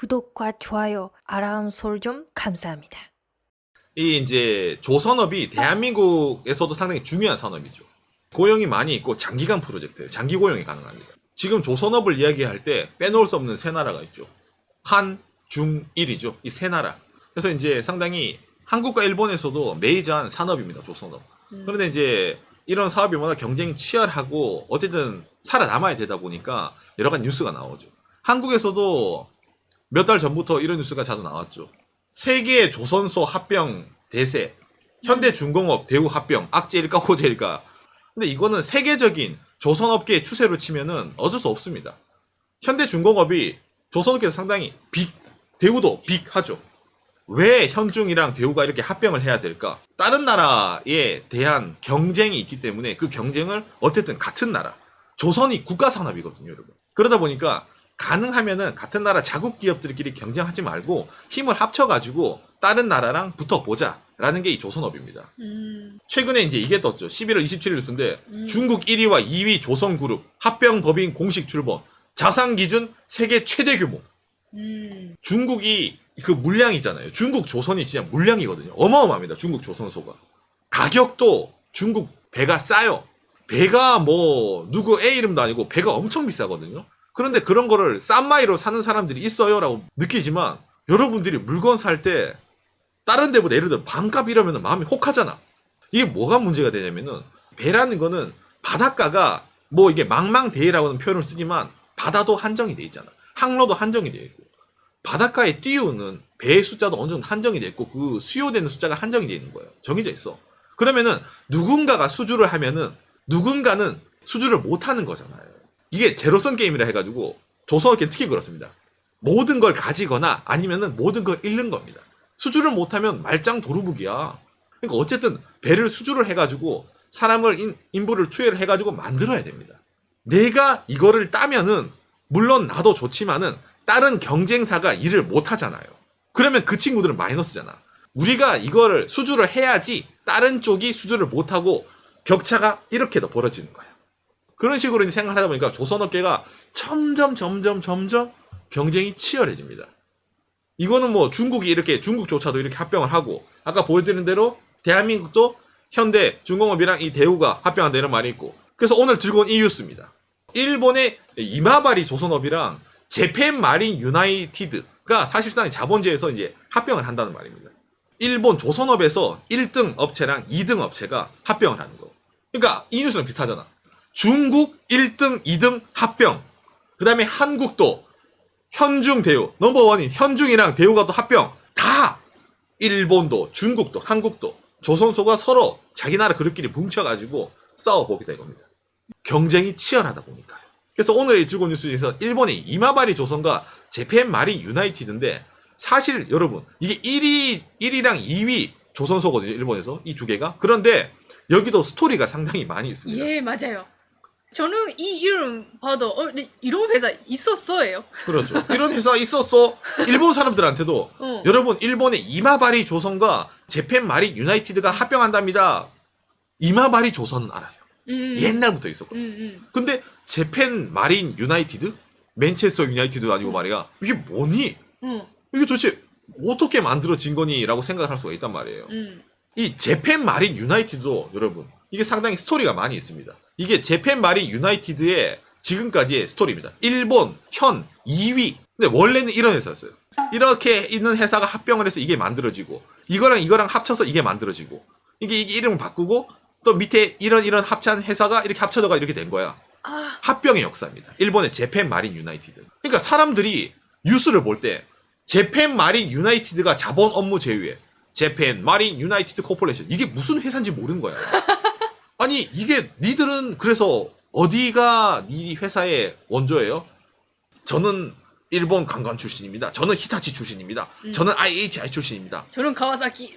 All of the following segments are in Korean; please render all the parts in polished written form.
구독과 좋아요, 알람 설정 감사합니다. 이 이제 조선업이 대한민국에서도 상당히 중요한 산업이죠. 고용이 많이 있고 장기간 프로젝트예요. 장기 고용이 가능합니다. 지금 조선업을 이야기할 때 빼놓을 수 없는 세 나라가 있죠. 한, 중, 일이죠. 이 세 나라. 그래서 이제 상당히 한국과 일본에서도 메이저한 산업입니다. 조선업. 그런데 이제 이런 사업이 워낙 경쟁이 치열하고 어쨌든 살아남아야 되다 보니까 여러 가지 뉴스가 나오죠. 한국에서도 몇 달 전부터 이런 뉴스가 자주 나왔죠. 세계 조선소 합병 대세, 현대중공업 대우 합병, 악재일까 호재일까. 근데 이거는 세계적인 조선업계의 추세로 치면은 어쩔 수 없습니다. 현대중공업이 조선업계에서 상당히 대우도 빅하죠. 왜 현중이랑 대우가 이렇게 합병을 해야 될까? 다른 나라에 대한 경쟁이 있기 때문에 그 경쟁을 어쨌든 같은 나라, 조선이 국가산업이거든요, 여러분. 그러다 보니까 가능하면은 같은 나라 자국 기업들끼리 경쟁하지 말고 힘을 합쳐가지고 다른 나라랑 붙어보자 라는 게 이 조선업입니다. 최근에 이제 이게 떴죠. 11월 27일 뉴스인데 중국 1위와 2위 조선그룹 합병법인 공식 출범, 자산 기준 세계 최대 규모. 중국이 그 물량이잖아요. 중국 조선이 진짜 물량이거든요. 어마어마합니다. 중국 조선소가. 가격도 중국 배가 싸요. 배가 뭐 누구 애 이름도 아니고 배가 엄청 비싸거든요. 그런데 그런 거를 싼 마이로 사는 사람들이 있어요 라고 느끼지만 여러분들이 물건 살 때 다른 데보다 예를 들어 반값 이러면 마음이 혹하잖아. 이게 뭐가 문제가 되냐면은 배라는 거는 바닷가가 뭐 이게 망망대해라고는 표현을 쓰지만 바다도 한정이 돼 있잖아. 항로도 한정이 돼 있고 바닷가에 띄우는 배의 숫자도 어느 정도 한정이 돼 있고 그 수요되는 숫자가 한정이 돼 있는 거예요. 정해져 있어. 그러면은 누군가가 수주를 하면은 누군가는 수주를 못 하는 거잖아요. 이게 제로섬 게임이라 해가지고 조선업계는 특히 그렇습니다. 모든 걸 가지거나 아니면은 모든 걸 잃는 겁니다. 수주를 못하면 말짱 도루묵이야. 그러니까 어쨌든 배를 수주를 해가지고 사람을 인부를 투여를 해가지고 만들어야 됩니다. 내가 이거를 따면은 물론 나도 좋지만은 다른 경쟁사가 일을 못 하잖아요. 그러면 그 친구들은 마이너스잖아. 우리가 이거를 수주를 해야지 다른 쪽이 수주를 못하고 격차가 이렇게 더 벌어지는 거야. 그런 식으로 생각을 하다 보니까 조선업계가 점점 경쟁이 치열해집니다. 이거는 뭐 중국이 이렇게 중국조차도 이렇게 합병을 하고 아까 보여드린 대로 대한민국도 현대 중공업이랑 이 대우가 합병한다 이런 말이 있고 그래서 오늘 들고 온 이 뉴스입니다. 일본의 이마바리 조선업이랑 재팬 마린 유나이티드가 사실상 자본주의에서 이제 합병을 한다는 말입니다. 일본 조선업에서 1등 업체랑 2등 업체가 합병을 하는 거. 그러니까 이 뉴스랑 비슷하잖아. 중국 1등, 2등 합병. 그 다음에 한국도 현중 대우. 넘버원인 현중이랑 대우가 또 합병. 다 일본도 중국도 한국도 조선소가 서로 자기 나라 그룹끼리 뭉쳐가지고 싸워보게 된 겁니다. 경쟁이 치열하다 보니까요. 그래서 오늘의 들고 온 뉴스에서 일본의 이마바리 조선과 재팬 마린 유나이티드인데 사실 여러분 이게 1위랑 2위 조선소거든요. 일본에서 이 두 개가. 그런데 여기도 스토리가 상당히 많이 있습니다. 예, 맞아요. 저는 이 이름 봐도 근데 이런 회사 있었어요. 그렇죠. 이런 회사 있었어. 일본 사람들한테도 여러분 일본의 이마바리 조선과 재팬 마린 유나이티드가 합병한답니다. 이마바리 조선 알아요. 옛날부터 있었거든요. 근데 재팬 마린 유나이티드? 맨체스터 유나이티드도 아니고 말이야. 이게 뭐니? 이게 도대체 어떻게 만들어진 거니? 라고 생각을 할 수가 있단 말이에요. 이 재팬 마린 유나이티드도 여러분 이게 상당히 스토리가 많이 있습니다. 이게 재팬 마린 유나이티드의 지금까지의 스토리입니다. 일본 현 2위. 근데 원래는 이런 회사였어요. 이렇게 있는 회사가 합병을 해서 이게 만들어지고 이거랑 합쳐서 이게 만들어지고 이게 이름을 바꾸고 또 밑에 이런 합찬 회사가 이렇게 합쳐져가 이렇게 된 거야. 합병의 역사입니다. 일본의 재팬 마린 유나이티드. 그러니까 사람들이 뉴스를 볼 때 재팬 마린 유나이티드가 자본 업무 제휴에 재팬 마린 유나이티드 코퍼레이션 이게 무슨 회사인지 모르는 거야. 아니 이게 니들은 그래서 어디가 니 회사의 원조예요? 저는 일본 관광 출신입니다. 저는 히타치 출신입니다. 저는 IHI 출신입니다. 저는 가와사키.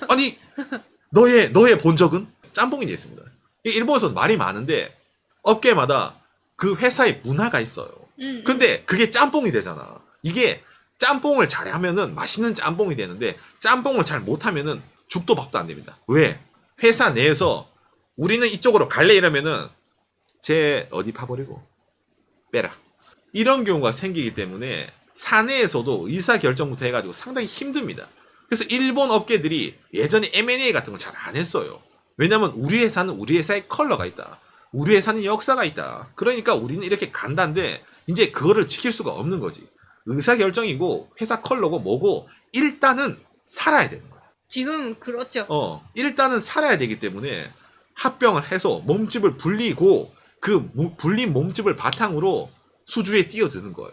아니 너의 본적은 짬뽕이 되어 있습니다. 일본에서는 말이 많은데 업계마다 그 회사의 문화가 있어요. 근데 그게 짬뽕이 되잖아. 이게 짬뽕을 잘하면은 맛있는 짬뽕이 되는데 짬뽕을 잘 못하면은 죽도 밥도 안 됩니다. 왜? 회사 내에서 우리는 이쪽으로 갈래 이러면은 쟤 어디 파버리고 빼라. 이런 경우가 생기기 때문에 사내에서도 의사결정부터 해가지고 상당히 힘듭니다. 그래서 일본 업계들이 예전에 M&A 같은 걸 잘 안 했어요. 왜냐면 우리 회사는 우리 회사의 컬러가 있다. 우리 회사는 역사가 있다. 그러니까 우리는 이렇게 간다는데 이제 그거를 지킬 수가 없는 거지. 의사결정이고 회사 컬러고 뭐고 일단은 살아야 되는 거야. 지금 그렇죠. 일단은 살아야 되기 때문에 합병을 해서 몸집을 불리고 그 불린 몸집을 바탕으로 수주에 뛰어드는 거예요.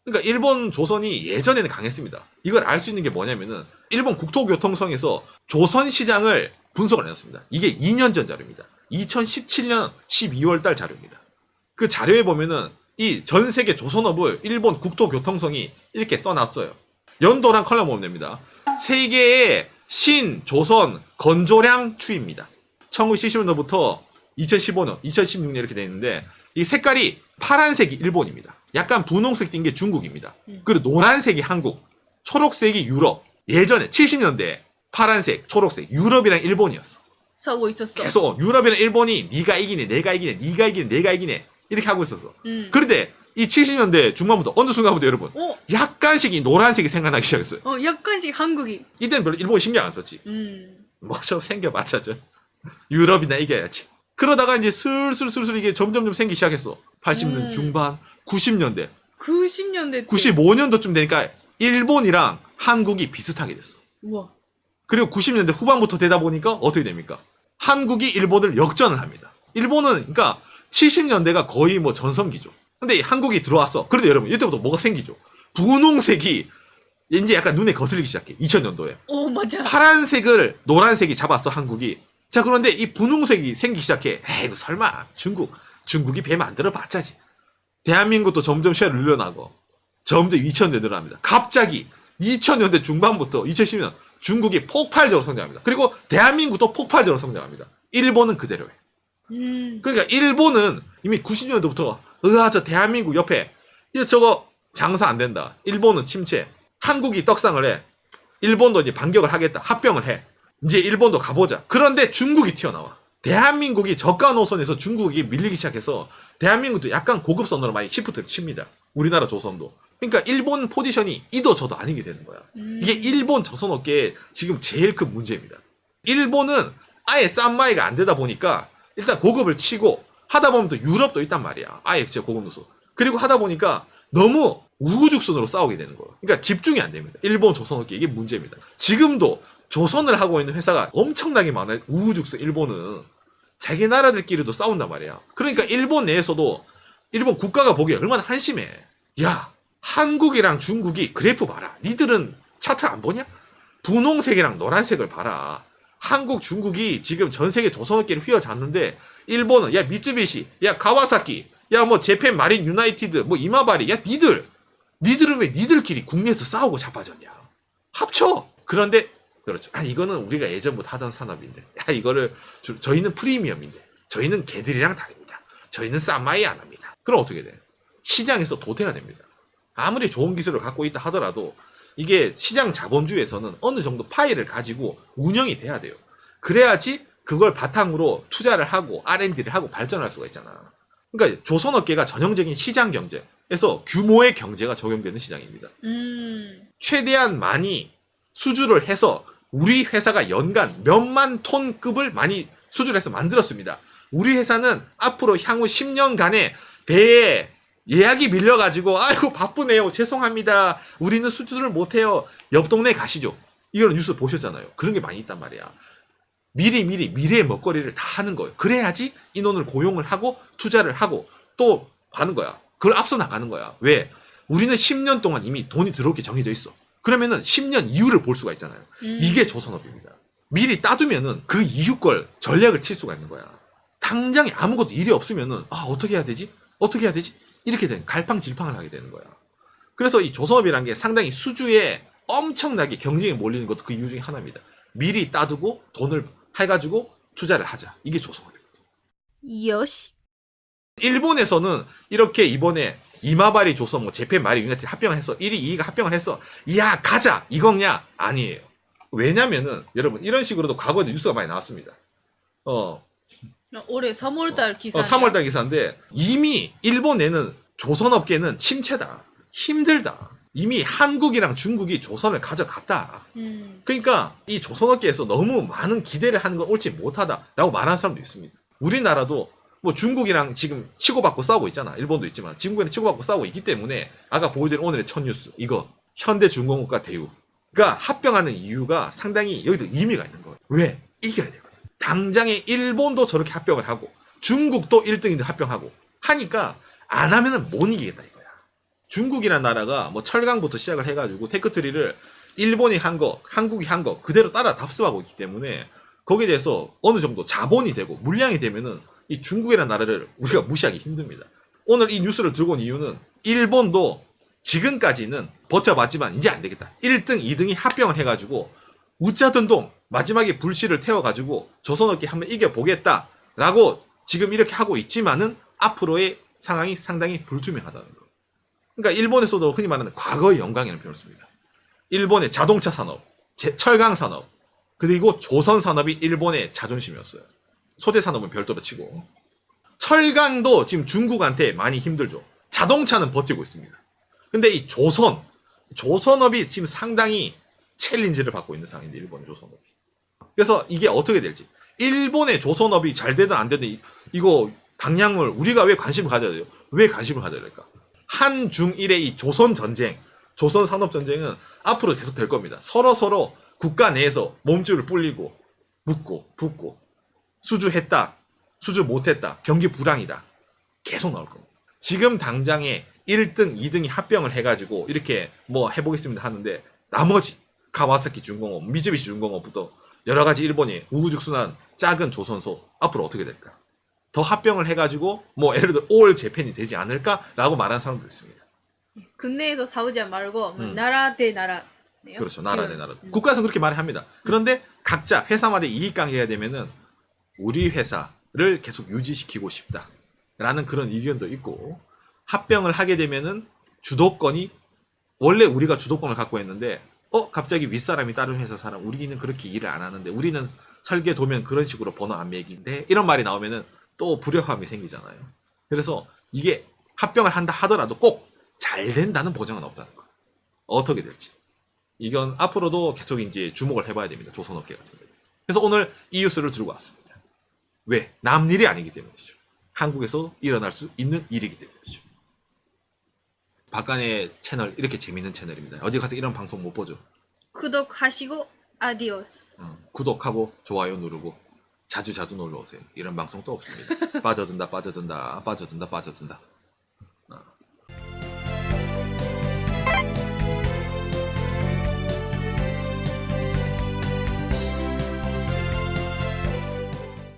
그러니까 일본 조선이 예전에는 강했습니다. 이걸 알 수 있는 게 뭐냐면은 일본 국토교통성에서 조선 시장을 분석을 해놨습니다. 이게 2년 전 자료입니다. 2017년 12월 달 자료입니다. 그 자료에 보면은 이 전 세계 조선업을 일본 국토교통성이 이렇게 써놨어요. 연도랑 컬러 보면 됩니다. 세계의 신조선 건조량 추이입니다. 1970년도부터 2015년, 2016년 이렇게 되어 있는데 이 색깔이 파란색이 일본입니다. 약간 분홍색 띈 게 중국입니다. 그리고 노란색이 한국, 초록색이 유럽. 예전에 70년대 파란색, 초록색, 유럽이랑 일본이었어. 싸우고 있었어. 계속 유럽이랑 일본이 네가 이기네, 내가 이기네, 네가 이기네, 내가 이기네 이렇게 하고 있었어. 그런데 이 70년대 중반부터 어느 순간부터 여러분 약간씩 이 노란색이 생각나기 시작했어요. 약간씩 한국이. 이때는 별로 일본이 신경 안 썼지. 뭐 좀 생겨봤자죠. 유럽이나 이겨야지. 그러다가 이제 슬슬 이게 점점 생기기 시작했어. 80년대 중반, 90년대, 90년대 95년도쯤 되니까 일본이랑 한국이 비슷하게 됐어. 우와. 그리고 90년대 후반부터 되다 보니까 어떻게 됩니까? 한국이 일본을 역전을 합니다. 일본은 그러니까 70년대가 거의 뭐 전성기죠. 근데 한국이 들어왔어. 그런데 여러분 이때부터 뭐가 생기죠? 분홍색이 이제 약간 눈에 거슬리기 시작해. 2000년도에. 오 맞아. 파란색을 노란색이 잡았어 한국이. 자 그런데 이 분홍색이 생기기 시작해. 에이 이거 설마 중국이 배 만들어 봤자지. 대한민국도 점점 쉐어를 늘려나고 점점 2000년대 늘어납니다. 갑자기 2000년대 중반부터 2010년 중국이 폭발적으로 성장합니다. 그리고 대한민국도 폭발적으로 성장합니다. 일본은 그대로예요. 그러니까 일본은 이미 90년대부터 저 대한민국 옆에 저거 장사 안 된다. 일본은 침체. 한국이 떡상을 해. 일본도 이제 반격을 하겠다. 합병을 해. 이제 일본도 가보자. 그런데 중국이 튀어나와. 대한민국이 저가 노선에서 중국이 밀리기 시작해서 대한민국도 약간 고급선으로 많이 시프트를 칩니다. 우리나라 조선도. 그러니까 일본 포지션이 이도 저도 아니게 되는 거야. 이게 일본 조선업계의 지금 제일 큰 문제입니다. 일본은 아예 싼마이가 안 되다 보니까 일단 고급을 치고 하다 보면 또 유럽도 있단 말이야. 아예 진짜 고급 노선. 그리고 하다 보니까 너무 우후죽순으로 싸우게 되는 거예요. 그러니까 집중이 안 됩니다. 일본 조선업계 이게 문제입니다. 지금도 조선을 하고 있는 회사가 엄청나게 많아요. 우후죽순 일본은. 자기 나라들끼리도 싸운단 말이야. 그러니까 일본 내에서도 일본 국가가 보기에 얼마나 한심해. 야 한국이랑 중국이 그래프 봐라. 니들은 차트 안 보냐? 분홍색이랑 노란색을 봐라. 한국, 중국이 지금 전 세계 조선업계를 휘어잡는데 일본은 야 미쯔비시, 야 가와사키, 야 뭐 재팬 마린 유나이티드, 뭐 이마바리, 야 니들은 왜 니들끼리 국내에서 싸우고 자빠졌냐? 합쳐. 그런데 그렇죠. 이거는 우리가 예전부터 하던 산업인데, 이거를 저희는 프리미엄인데, 저희는 걔들이랑 다릅니다. 저희는 싼마이 안 합니다. 그럼 어떻게 돼? 시장에서 도태가 됩니다. 아무리 좋은 기술을 갖고 있다 하더라도 이게 시장 자본주의에서는 어느 정도 파이를 가지고 운영이 돼야 돼요. 그래야지 그걸 바탕으로 투자를 하고 R&D를 하고 발전할 수가 있잖아. 그러니까 조선업계가 전형적인 시장 경제에서 규모의 경제가 적용되는 시장입니다. 최대한 많이 수주를 해서 우리 회사가 연간 몇만 톤급을 많이 수주를 해서 만들었습니다. 우리 회사는 앞으로 향후 10년간의 배에 예약이 밀려가지고 아이고 바쁘네요. 죄송합니다. 우리는 수주를 못해요. 옆 동네 가시죠. 이거는 뉴스 보셨잖아요. 그런 게 많이 있단 말이야. 미리 미래의 먹거리를 다 하는 거예요. 그래야지 인원을 고용을 하고 투자를 하고 또 하는 거야. 그걸 앞서 나가는 거야. 왜? 우리는 10년 동안 이미 돈이 들어오게 정해져 있어. 그러면은 10년 이후를 볼 수가 있잖아요. 이게 조선업입니다. 미리 따두면은 그 이후 걸 전략을 칠 수가 있는 거야. 당장에 아무것도 일이 없으면은 어떻게 해야 되지? 어떻게 해야 되지? 이렇게 된 갈팡질팡을 하게 되는 거야. 그래서 이 조선업이라는 게 상당히 수주에 엄청나게 경쟁에 몰리는 것도 그 이유 중에 하나입니다. 미리 따두고 돈을 해가지고 투자를 하자. 이게 조선업입니다. 요시. 일본에서는 이렇게 이번에 이마바리 조선, 뭐 재팬 마리 유나이티드 합병을 했어. 1위, 2위가 합병을 했어. 야 가자 이거냐? 아니에요. 왜냐면은 여러분 이런 식으로도 과거에도 뉴스가 많이 나왔습니다. 올해 3월달 기사. 3월달 기사인데 이미 일본에는 조선업계는 침체다. 힘들다. 이미 한국이랑 중국이 조선을 가져갔다. 그러니까 이 조선업계에서 너무 많은 기대를 하는 건 옳지 못하다라고 말하는 사람도 있습니다. 우리나라도 뭐 중국이랑 지금 치고받고 싸우고 있잖아. 일본도 있지만 중국이랑 치고받고 싸우고 있기 때문에 아까 보여드린 오늘의 첫 뉴스 이거 현대중공업과 대우가 합병하는 이유가 상당히 여기도 의미가 있는 거예요. 왜? 이겨야 되거든. 당장에 일본도 저렇게 합병을 하고 중국도 1등인데 합병하고 하니까 안 하면은 못 이기겠다 이거야. 중국이라는 나라가 뭐 철강부터 시작을 해가지고 테크트리를 일본이 한 거, 한국이 한 거 그대로 따라 답습하고 있기 때문에 거기에 대해서 어느 정도 자본이 되고 물량이 되면은 이 중국이라는 나라를 우리가 무시하기 힘듭니다. 오늘 이 뉴스를 들고 온 이유는 일본도 지금까지는 버텨봤지만 이제 안 되겠다. 1등, 2등이 합병을 해가지고 우짜든동 마지막에 불씨를 태워가지고 조선업계 한번 이겨보겠다라고 지금 이렇게 하고 있지만은 앞으로의 상황이 상당히 불투명하다는 거. 그러니까 일본에서도 흔히 말하는 과거의 영광이라는 표현을 씁니다. 일본의 자동차 산업, 철강 산업, 그리고 조선 산업이 일본의 자존심이었어요. 소재 산업은 별도로 치고. 철강도 지금 중국한테 많이 힘들죠. 자동차는 버티고 있습니다. 근데 이 조선업이 지금 상당히 챌린지를 받고 있는 상황인데, 일본의 조선업이. 그래서 이게 어떻게 될지. 일본의 조선업이 잘 되든 안 되든 이거 방향을 우리가 왜 관심을 가져야 돼요? 왜 관심을 가져야 될까? 한중일의 이 조선 전쟁, 조선 산업 전쟁은 앞으로 계속 될 겁니다. 서로 국가 내에서 몸줄을 불리고 묻고 붙고 수주했다, 수주 못했다, 경기 불황이다. 계속 나올 겁니다. 지금 당장에 1등, 2등이 합병을 해가지고 이렇게 뭐 해보겠습니다 하는데 나머지 카와사키 중공업, 미쯔비시 중공업부터 여러 가지 일본이 우후죽순한 작은 조선소 앞으로 어떻게 될까? 더 합병을 해가지고 뭐 예를 들어 올 재팬이 되지 않을까라고 말하는 사람도 있습니다. 국내에서 싸우지 말고 나라 대 나라. 그렇죠. 나라 대 나라. 국가에서 그렇게 말을 합니다. 그런데 각자 회사마다 이익관계가 되면은 우리 회사를 계속 유지시키고 싶다라는 그런 의견도 있고 합병을 하게 되면은 주도권이 원래 우리가 주도권을 갖고 있는데 갑자기 윗사람이 다른 회사 사람 우리는 그렇게 일을 안 하는데 우리는 설계 도면 그런 식으로 번호 안 매기는데 이런 말이 나오면은 또 불협화음이 생기잖아요. 그래서 이게 합병을 한다 하더라도 꼭 잘 된다는 보장은 없다는 거. 어떻게 될지. 이건 앞으로도 계속 이제 주목을 해봐야 됩니다. 조선업계 같은 경우. 그래서 오늘 이 뉴스를 들고 왔습니다. 왜? 남일이 아니기 때문이죠. 한국에서 일어날 수 있는 일이기 때문이죠. 박간의 채널 이렇게 재밌는 채널입니다. 어디 가서 이런 방송 못 보죠. 구독하시고 아디오스. 구독하고 좋아요 누르고 자주 놀러 오세요. 이런 방송 또 없습니다. 빠져든다.